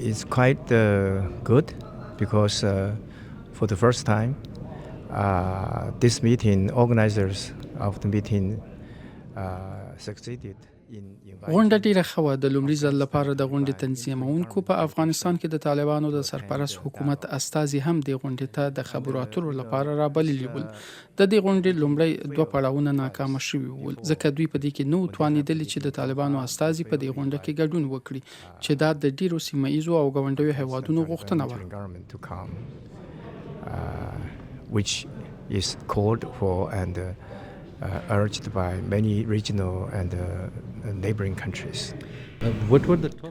it's quite good because for the first time, this meeting, organizers of the meeting succeeded in غونډه ډیره ښه وه. د لومړي ځل لپاره د غونډې تنظیمونکو په افغانستان کې د طالبانو د سرپرست حکومت استازي هم د غونډې ته د خبرو اترو لپاره رابللي ول. د دې غونډې لومړی دوه پړاوونه ناکامه شوي ول ځکه دوی په دې کې نه توانېدلي چې د طالبانو استازي په دې غونډه کې ګډون وکړي چې دا د ډیرو سیمه ایزو او ګاونډیو هېوادونو غوښتنه وه. Which is called for and urged by many regional and neighboring countries.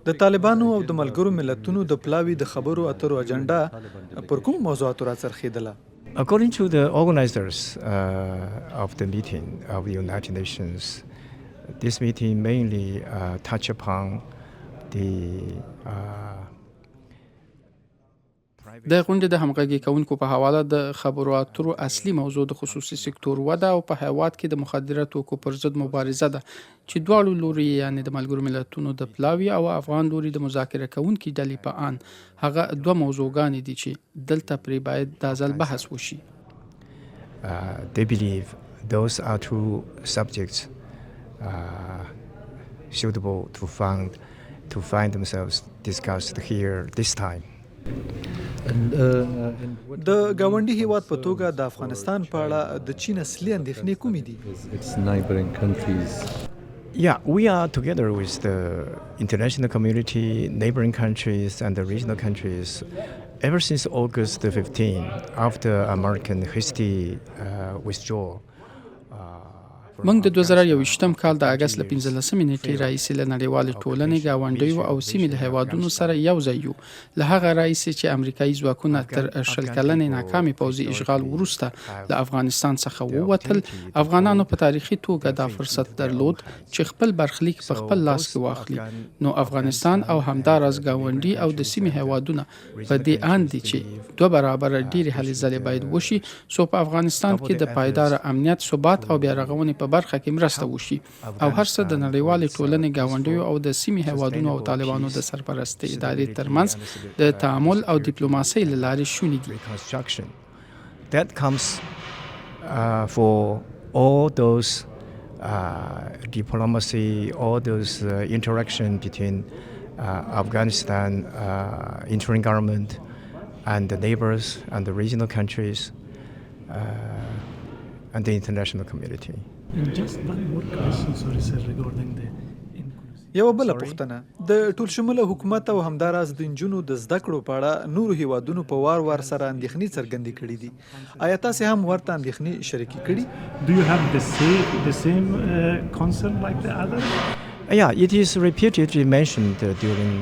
د طالبانو او د ملګرو ملتونو د پلاوي د خبرو اترو اجنډا پر کوم موضوعاتو راڅرخېدله؟ According to the organizers of the meeting of the United Nations, this meeting mainly touch upon the د غونډې د همغږي کوونکو په حواله د خبرو اترو اصلي موضوع د خصوصي سکتور وده او په هېواد کې د مخدره توکو پر ضد مبارزه ده چې دواړو لوري یعنی د ملګرو ملتونو د پلاوي او افغان لوري د مذاکره کوونکي ډلې په ان هغه دوه موضوعګانې دي چې دلته پرې باید د ځل بحث وشي. They believe those are two subjects suitable to find themselves discussed here this time. د ګاونډي هیواد په توګه د افغانستان په اړه د چین اصلي اندېښنې کومې دي؟ Yeah, we are together with the international community, neighboring countries and the regional countries ever since August 15 after American hasty withdrawal. موږ د 2021م کال د اگست ل 15مې نیټې راهیسې له نړیوالې ټولنې ګاونډیو او سیمې له هېوادونو سره یو ځای یو. له هغه راهیسې چې امریکایي ځواکونه تر شل کلنې ناکامې پوځي اشغال وروسته له افغانستان څخه ووتل، افغانانو په تاریخي توګه دا فرصت درلود چې خپل برخلیک په خپل لاس کې واخلي. نو افغانستان او همداراز ګاونډي او د سیمې هېوادونه په دې اند دي چې دوه برابر ډېرې هلې ځلې باید وشي څو په افغانستان کې د پایدار امنیت، ثبات او بیا رغونې په برخه کې مرسته وشي او هر څه د نړیوالې ټولنې ګاونډیو او د سیمې هېوادونو او طالبانو د سرپرستۍ ادارې ترمنځ د تعامل او ډیپلوماسۍ له لارې شونې دي. That comes for all those diplomacy, all those interaction between Afghanistan interim government and the neighbors and the regional countries and the international community. Just one more question, sorry sir, regarding the یو بل پوښتنه د ټول شموله حکومت او همداراز د انجونو د زده کړو په اړه نورو هیوادونو په وار سره اندېښنې څرګندې کړې دي. آیا تاسو هم ورته اندېښنې شریکې کړي؟ Do you have the same concern like the others? Yeah, it is repeatedly mentioned during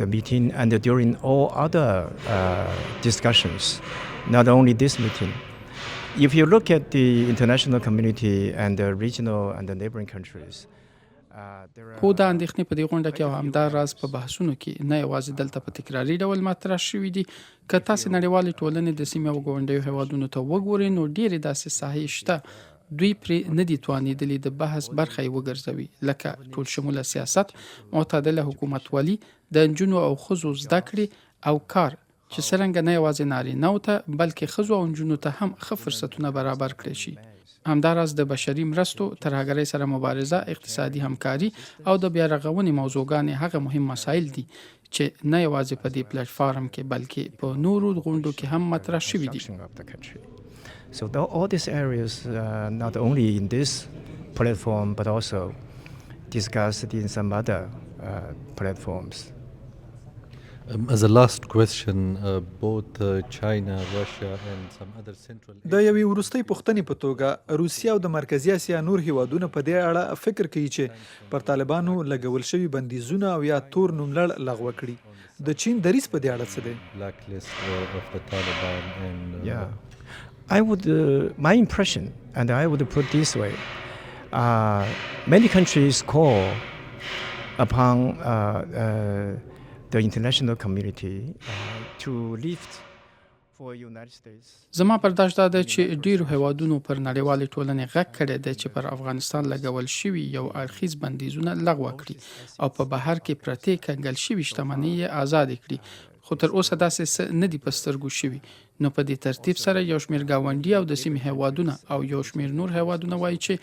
the meeting and during all other discussions, not only this meeting. If you look at the international community and the regional and the neighboring countries, خو دا اندېښنې په دې غونډه کې او همداراز په بحثونو کې نه یوازې دلته په تکراري ډول مطرح شوي دي. که تاسې نړیوالې ټولنې د سیمې او ګاونډیو هېوادونو ته وګورئ نو ډېرې داسې ساحې شته دوی پرې نه دي توانېدلي د بحث برخه یې وګرځوي، لکه ټول شموله سیاست، معتدله حکومتولي، د نجونو او ښځو زده کړې او کار چې څرنګه نه یوازې نارینه‌و ته بلکې ښځو او نجونو ته هم ښه فرصتونه برابر کړی شي. همداراز د بشري مرستو، ترهګرۍ سره مبارزه، اقتصادي همکاري او د بیا رغونې موضوعګانې هغه مهم مسایل دي چې نه یوازې په دې پلیټ فارم کې بلکې په نورو غونډو کې هم مطرح شوي دي. So all these areas not only in this platform but also discussed in some other platforms. As a last question, both China, Russia and some other central د یوې وروستۍ پوښتنې په توګه روسیه او د مرکزي اسیا نور هیوادونه په دې اړه فکر کوي چې پر طالبانو لګول شوي بندیزونه او یا تور نوملړ لغوه کړي. د چین دریځ په دې اړه څه دی؟ Yeah, I would my impression and I would put this way, many countries call upon the international community to lift for United States. زما پرداش دا ده چې ډیرو هیوادونو پر نړیوالې ټولنې غږ کړی دی چې پر افغانستان لګول شوي یو اړخیز بندیزونه لغوه کړي او په بهر کې پرتې کنګل شوي شتمنۍ یې ازادې کړي، خو تر اوسه داسې څه نه دي په سترګو شوي. نو په دې ترتیب سره یو شمېر ګاونډي او د سیمې هیوادونه او یو شمېر نور هیوادونه وایي چې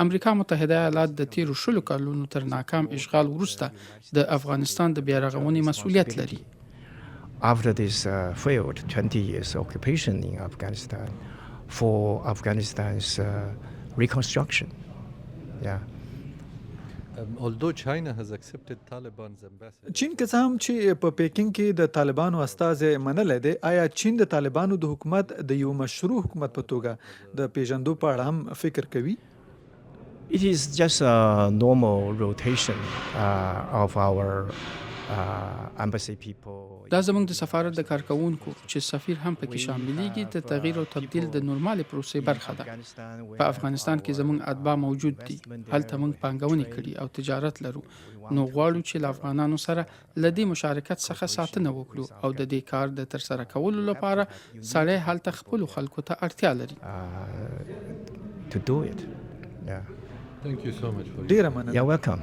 امریکا متحده ایالات د تیرو 10 کلونو تر ناکام اشغال وروسته د افغانستان د بیا رغونې مسؤلیت لري. After this failed 20 years occupation in Afghanistan, for Afghanistan's reconstruction. Yeah. Although China has accepted Taliban's ambassador. چین که څه هم چې په پیکینګ کې د طالبانو استازي منلې دي، آیا چین د طالبانو د حکومت د یو مشروع حکومت په توګه د پیژندو په اړه هم فکر کوي؟ It is just a normal rotation of our embassy people. دا زموږ د سفارت د کارکونکو چې سفیر هم پکې شاملېږي د تغییر او تبديل د نورمالي پروسې برخه ده. په افغانستان کې زموږ اتباع موجود دي، هلته موږ پانګونې کړي او تجارت لرو، نو غواړو چې له افغانانو سره له دې مشارکت څخه ساتنه وکړو او د دې کار د ترسره کولو لپاره سړی هلته خپلو خلکو ته اړتیا لري. To do it. Yeah. Thank you so much for ډیره مننه. You're welcome.